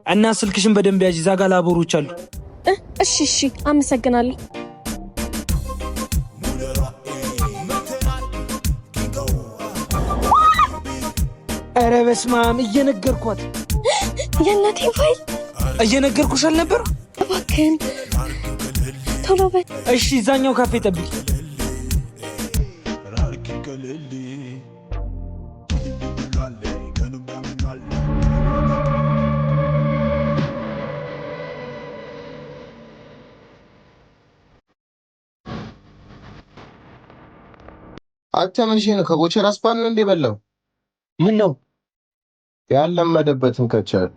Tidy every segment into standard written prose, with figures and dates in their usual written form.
እና ስልክሽን በደንብ ያዥ፣ እዛ ጋር ላቦሮች አሉ። እሺ አመሰግናለሁ። ኧረ በስመ አብ እየነገርኳት የእናቴ ፋይል እየነገርኩሽ አልነበር? እባክህን ቶሎ በል እሺ። እዛኛው ካፌ ጠብቂ። አተመንሽን ከቦቸራ ስፓን እንደ በላው ምን ነው ያለመደበትን ከቻል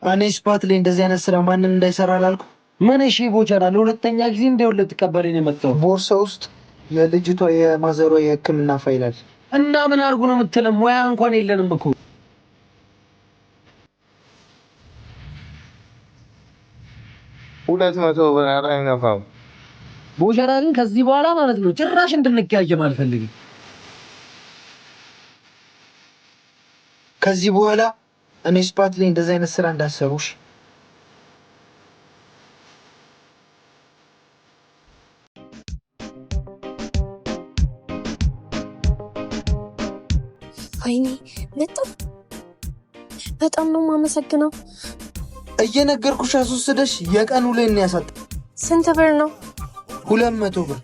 እኔ ስፓት ላይ እንደዚህ አይነት ስራ ማንም እንዳይሰራ አላልኩ? ምን እሺ ቦቸራ ለሁለተኛ ጊዜ እንደውለት ተቀበለኝ ነው የመጣው። ቦርሳ ውስጥ የልጅቷ የማዘሯ የሕክምና ፋይል አለ እና ምን አድርጉ ነው የምትለው? ሙያ እንኳን የለንም እኮ 200 ብር አይነፋም። ቦቸራ ግን ከዚህ በኋላ ማለት ነው ጭራሽ እንድንቀያየም አልፈልግም። ከዚህ በኋላ እኔ ስፓት ላይ እንደዚህ አይነት ስራ እንዳሰሩሽ። ወይኔ በጣም ነው የማመሰግነው። እየነገርኩሽ አስወስደሽ የቀኑ ላይ ነው ያሳጣ። ስንት ብር ነው? 200 ብር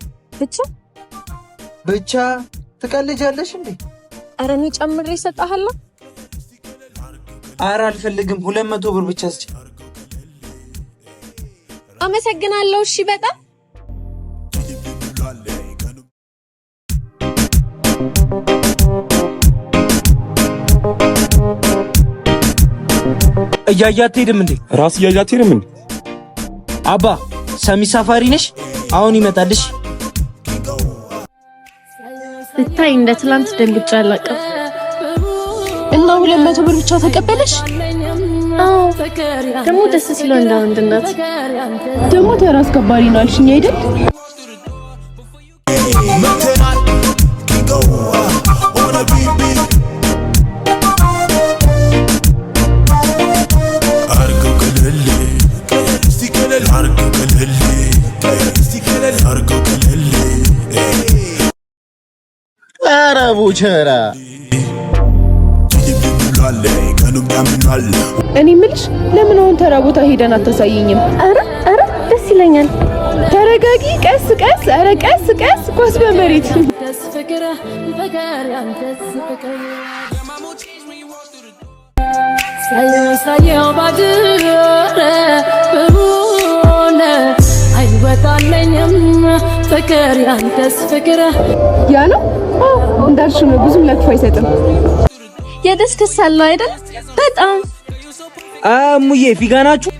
ብቻ። ትቀልጃለሽ እንዴ? ኧረ እኔ ጨምሬ እሰጥሃለሁ። ኧረ አልፈልግም፣ 200 ብር ብቻ እስኪ። አመሰግናለሁ። እሺ በጣም እያያት ሄድም እንዴ? ራስ እያያት ሄድም እንዴ? አባ ሰሚ ሳፋሪ ነሽ? አሁን ይመጣልሽ። ብታይ እንደ ትላንት ደንግጬ አላውቅም። እና 200 ብር ብቻ ተቀበለሽ? አዎ ደግሞ ደስ ሲለው እንደ ወንድ እናት ደግሞ ተራ አስከባሪ ነው አልሽኝ አይደል? ኧረ ቦቸራ እኔ የምልሽ ለምን አሁን ተራ ቦታ ሄደን አታሳየኝም? ኧረ ደስ ይለኛል። ተረጋጊ፣ ቀስ ቀስ። ኧረ ቀስ ቀስ። ኳስ በመሬት ሳየው ባድረ በሆነ አይወጣለኝም ፍቅር ያንተስ ፍቅር ያ ነው እንዳልሽው ነው። ብዙም ለክፉ አይሰጥም። የደስከስ አለው አይደል? በጣም ሙዬ ፊጋ ናችሁ?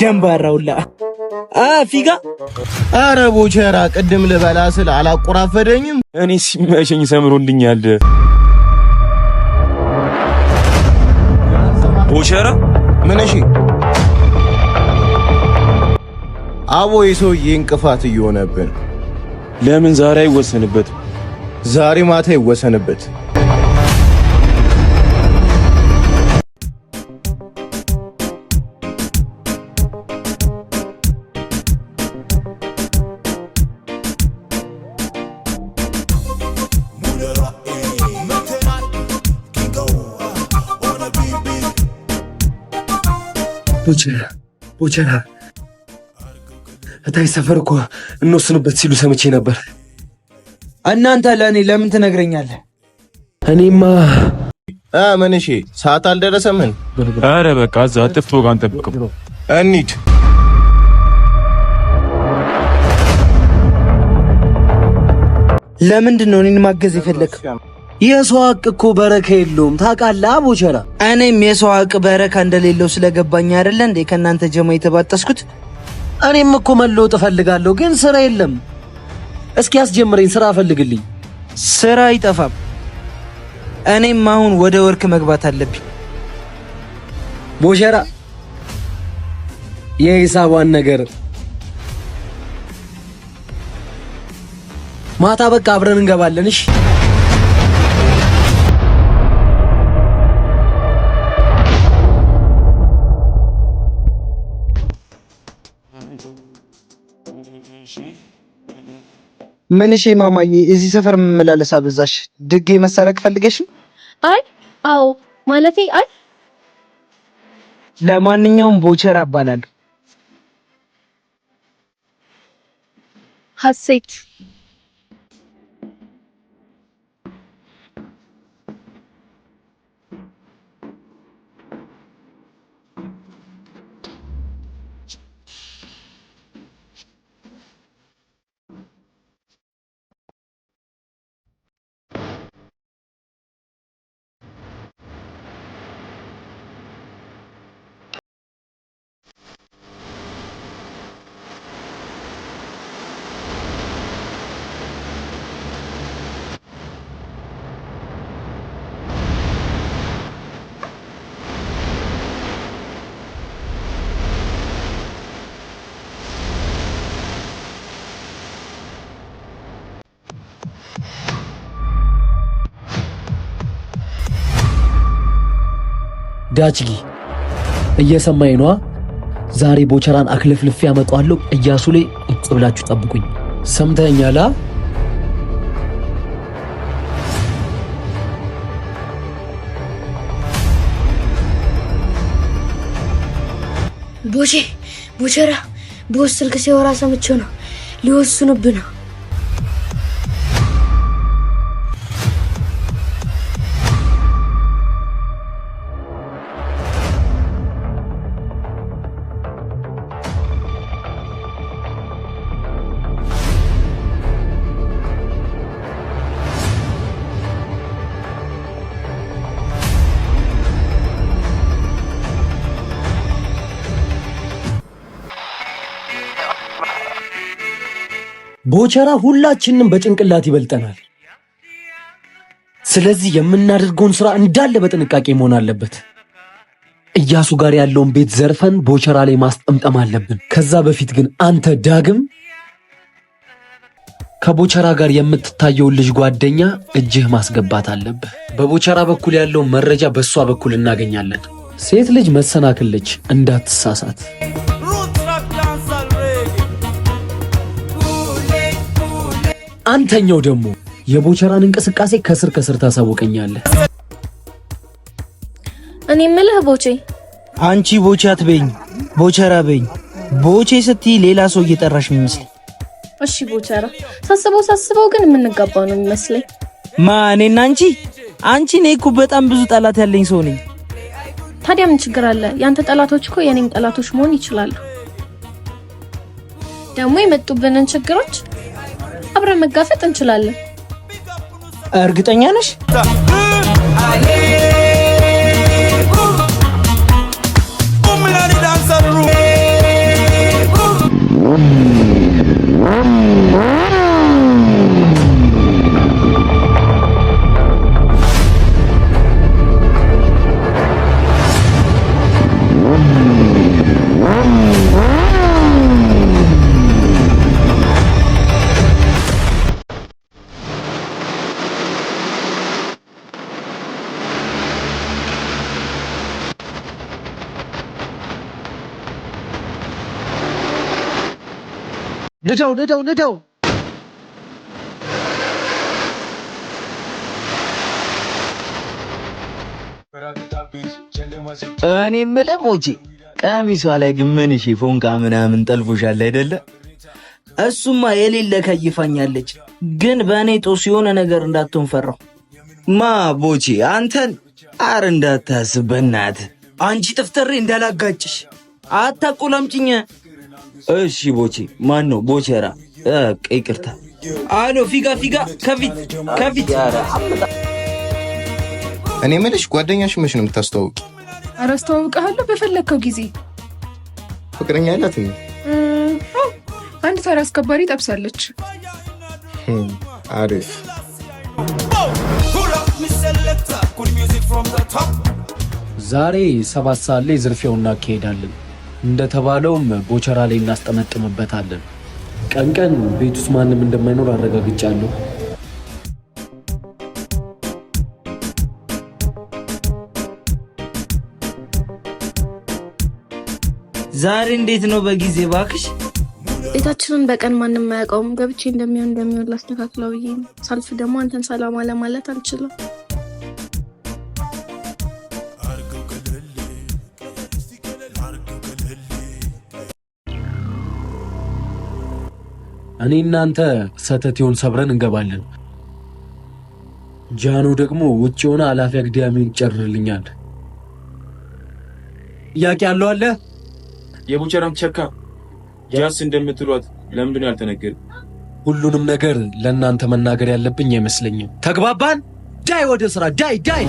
ደንባራውላ ፊጋ። ኧረ ቦቸራ ቅድም ልበላ ስል አላቆራፈደኝም። እኔ ሲመሸኝ ሰምሮልኛል። ቦቸራ ምን እሺ? አቦ የሰውዬ እንቅፋት እየሆነብን። ለምን ዛሬ አይወሰንበት? ዛሬ ማታ ይወሰንበት። ቦቸራ እታይ ሰፈር እኮ እንወስንበት ሲሉ ሰምቼ ነበር። እናንተ ለእኔ ለምን ትነግረኛለህ? እኔማ ምን እሺ፣ ሰዓት አልደረሰምን? ኧረ በቃ እዛ አጥፍቶ ጋር አንጠብቅም። እንሂድ። ለምንድን ነው እኔን ማገዝ የፈለግኸው? የሰው ሀቅ እኮ በረካ የለውም ታውቃለህ ቦቸራ። እኔም የሰው ሀቅ በረካ እንደሌለው ስለገባኝ አይደለ እንዴ ከእናንተ ጀማ የተባጠስኩት። እኔም እኮ መለወጥ እፈልጋለሁ ግን ስራ የለም። እስኪ አስጀምረኝ፣ ስራ ፈልግልኝ። ስራ አይጠፋም። እኔም አሁን ወደ ወርክ መግባት አለብኝ። ቦቸራ የሂሳቧን ነገር ማታ በቃ አብረን እንገባለን። እሺ ምን እሺ ማማዬ እዚህ ሰፈር መመላለስ አበዛሽ? ድጌ መሰረቅ ፈልገሽ? አይ አዎ ማለቴ አይ ለማንኛውም ቦቸራ አባላለሁ። ሀሴት ዳችጊ እየሰማኝ ነው? ዛሬ ቦቸራን አክለፍልፍ ያመጣዋለሁ። እያሱ ላይ ቁጭ ብላችሁ ጠብቁኝ። ሰምተኛላ? ቦቸራ ቦስ ስልክ ሲወራ ሰምቼው ነው። ሊወስኑብን ነው። ቦቸራ ሁላችንንም በጭንቅላት ይበልጠናል። ስለዚህ የምናደርገውን ስራ እንዳለ በጥንቃቄ መሆን አለበት። እያሱ ጋር ያለውን ቤት ዘርፈን ቦቸራ ላይ ማስጠምጠም አለብን። ከዛ በፊት ግን አንተ ዳግም ከቦቸራ ጋር የምትታየውን ልጅ ጓደኛ እጅህ ማስገባት አለብህ። በቦቸራ በኩል ያለውን መረጃ በሷ በኩል እናገኛለን። ሴት ልጅ መሰናክለች፣ እንዳትሳሳት። አንተኛው ደግሞ የቦቸራን እንቅስቃሴ ከስር ከስር ታሳውቀኛለህ። እኔ የምልህ ቦቼ፣ አንቺ ቦቼ አትበይኝ፣ ቦቸራ በይኝ። ቦቼ ስትይ ሌላ ሰው እየጠራሽ ነው የሚመስለኝ። እሺ ቦቸራ፣ ሳስበው ግን የምንጋባው ነው የሚመስለኝ። እኔና አንቺ እኔ እኮ በጣም ብዙ ጠላት ያለኝ ሰው ነኝ። ታዲያ ምን ችግር አለ? ያንተ ጠላቶች እኮ የኔም ጠላቶች መሆን ይችላሉ። ደግሞ የመጡብንን ችግሮች አብረን መጋፈጥ እንችላለን። እርግጠኛ ነሽ? ንደው እኔ የምልህ ቦቼ፣ ቀሚሷ ላይ ግን ምን ፎንቃ ምናምን ጠልፎሻል አይደለ? እሱማ የሌለ ከይፋኛለች፣ ግን በእኔ ጦስ የሆነ ነገር እንዳትሆን ፈራሁ። ቦቼ አንተን አር እንዳታስብ በእናትህ። አንቺ ጥፍተሬ እንዳላጋጭሽ አታቆላምጭኝ። እሺ ቦቼ። ማን ነው? ቦቸራ። ይቅርታ። አሎ ፊጋ ከፊት እኔ የምልሽ ጓደኛሽ መች ነው የምታስተዋውቂ? ኧረ አስተዋውቅሃለሁ በፈለግከው ጊዜ። ፍቅረኛ ያላት ነው? አንድ ተራ አስከባሪ ጠብሳለች። አሪፍ። ዛሬ 7 ሰዓት ላይ ዝርፊያውን እናካሄዳለን። እንደተባለውም ቦቸራ ላይ እናስጠመጥምበታለን። ቀን ቀን ቤት ውስጥ ማንም እንደማይኖር አረጋግጫለሁ። ዛሬ እንዴት ነው በጊዜ ባክሽ? ቤታችንን በቀን ማንም አያውቀውም። ገብቼ እንደሚሆን ላስተካክለው ብዬ ነው። ሳልፍ ደግሞ አንተን ሰላም አለ ማለት አልችልም። እኔ እናንተ ሰተቴውን ሰብረን እንገባለን። ጃኖ ደግሞ ውጭ ሆነ አላፊ አግዳሚውን ይጨርልኛል። ጥያቄ ያለው አለ? የቡቸራም ቸካ ጃስ እንደምትሏት ለምንድን ያልተነገረ? ሁሉንም ነገር ለእናንተ መናገር ያለብኝ አይመስለኝም። ተግባባን? ዳይ ወደ ስራ ዳይ።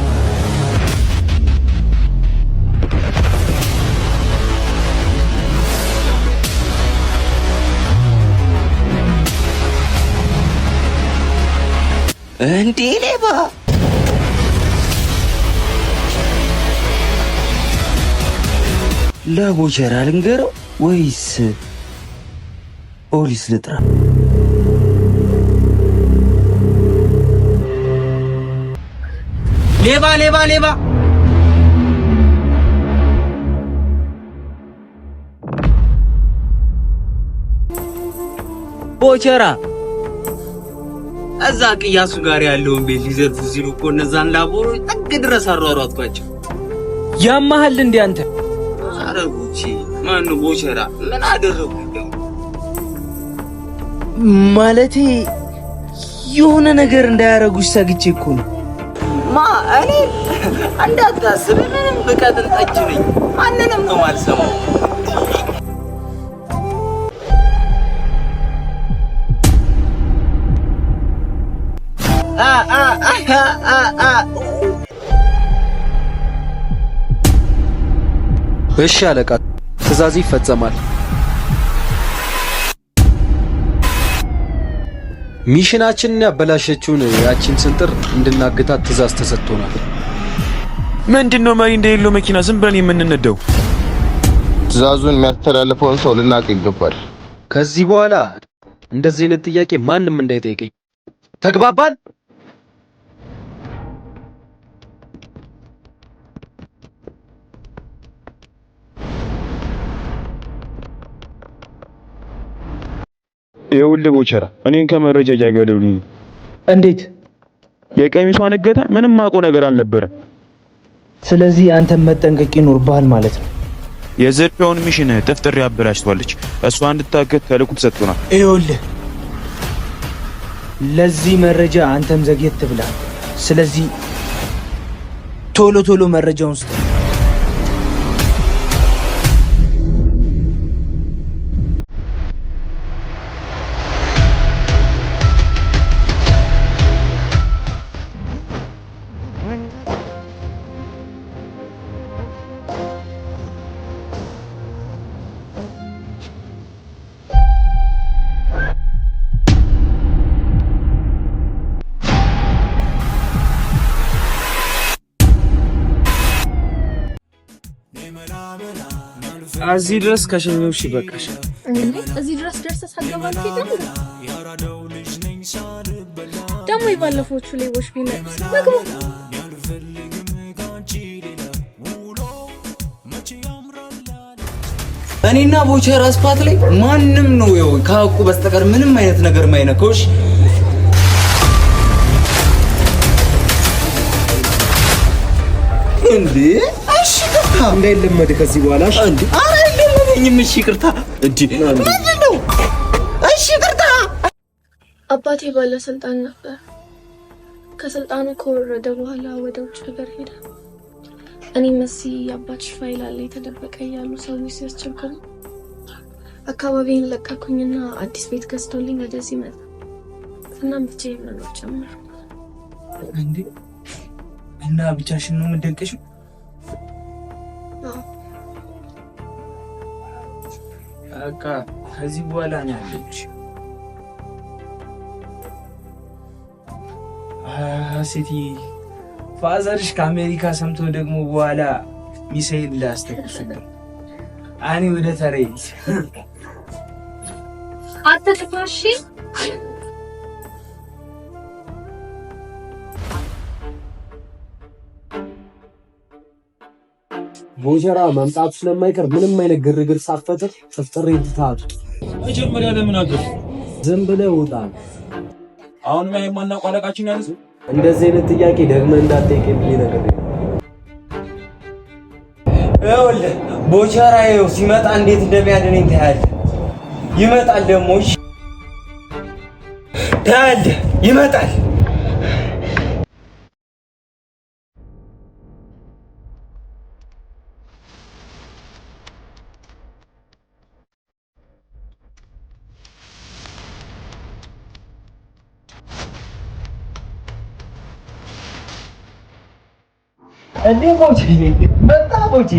እንዴ ሌባ! ለቦቸራ ልንገረው ወይስ ፖሊስ ልጥራ? ሌባ! ቦቸራ እዛ ቅያሱ ጋር ያለውን ቤት ሊዘርፉ ሲሉ እኮ እነዛን ላቦሮ ጥግ ድረስ አሯሯጥኳቸው። ያማሃል እንዴ አንተ? ኧረ ጉቺ ማን ቦቸራ ምን አደረጉ? ማለቴ የሆነ ነገር እንዳያረጉሽ ሰግቼ እኮ ነው። እኔ እንዳታስብ ምንም ብቀጥን ጠጅ ነኝ። ማንንም ነው ማልሰማው። እሺ አለቃ፣ ትዕዛዝ ይፈጸማል። ሚሽናችንን ያበላሸችውን ያቺን ስንጥር እንድናግታት ትዕዛዝ ተሰጥቶናል። ምንድነው መሪ እንደሌለው መኪና ዝም ብለን የምንነዳው? ትዕዛዙን የሚያስተላልፈውን ሰው ልናቅ ይገባል። ከዚህ በኋላ እንደዚህ አይነት ጥያቄ ማንም እንዳይጠይቀኝ። ተግባባን? ይኸውልህ ቦቸራ እኔን ከመረጃ ያገለሉኝ። እንዴት? የቀሚሷን እገታ ምንም ማውቀው ነገር አልነበረም። ስለዚህ አንተም መጠንቀቅ ይኖርብሃል ማለት ነው። የዘርፊያውን ሚሽን ጥፍጥሬ አበላሽቷለች። እሷ እንድታገት ተልዕኮ ተሰጥቶናል። ይኸውልህ ለዚህ መረጃ አንተም ዘግየት ብለሃል። ስለዚህ ቶሎ መረጃውን ስጥ። እዚህ ድረስ ከሸኘሁሽ በቃሽ። እዚህ ድረስ ደርሰህ ሳገባል ደግሞ የባለፈዎቹ ሌቦች ቢነቅስ ምግቡ እኔና ቦቸራ ስፓት ላይ ማንም ነው ይው ከሐቁ በስተቀር ምንም አይነት ነገር ማይነካውሽ። እንዴ እሺ ከታ እንዳይለመድ ከዚህ በኋላ እንዴ አረ አይለመደኝም። እሺ ይቅርታ እንዴ ምንድነው? እሺ ይቅርታ። አባቴ ባለስልጣን ነበር። ከስልጣኑ ከወረደ በኋላ ወደ ውጭ ሀገር ሄደ። እኔም እዚህ የአባትሽ ፋይል አለ የተደበቀ ያሉ ሰዎች ሲያስቸግሩ አካባቢን ለቀኩኝና አዲስ ቤት ገዝቶልኝ ወደዚህ መጣ እና ብቻዬን መኖር ጀመርኩ። እንዴ እና ብቻሽን ነው የምትደንቀሽው? በቃ ከዚህ በኋላ ነው ያለች ሴቲ ፋዘርሽ ከአሜሪካ ሰምቶ ደግሞ በኋላ ሚሳኤል ላስተኩሱልኝ። እኔ ወደ ተረይ አትጥፋሽ። ቦቸራ መምጣቱ ስለማይቀር ምንም አይነት ግርግር ሳትፈጥር ጥፍጥሬ ትታቱ። መጀመሪያ ለምን አገር ዝም ብለህ ውጣ። አሁን ላይ የማናውቀው አለቃችን ያለስ እንደዚህ አይነት ጥያቄ ደግመህ እንዳትጠይቅ ብዬ ነገር ይኸውልህ ቦቸራ ይኸው ሲመጣ እንዴት እንደሚያድነኝ ታያለህ። ይመጣል ደግሞ እሺ ታያለህ፣ ይመጣል። እንዴ ቦቼ መጣ። ቦቼ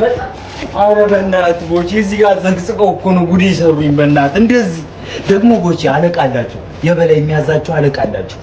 መጣ። ኧረ በእናትህ ቦቼ እዚህ ጋር ዘግዝቀው እኮ ነው ጉድ የሰሩኝ። በእናትህ እንደዚህ ደግሞ ቦቼ አለቃ አላቸው፣ የበላይ የሚያዛቸው አለቃ አላቸው።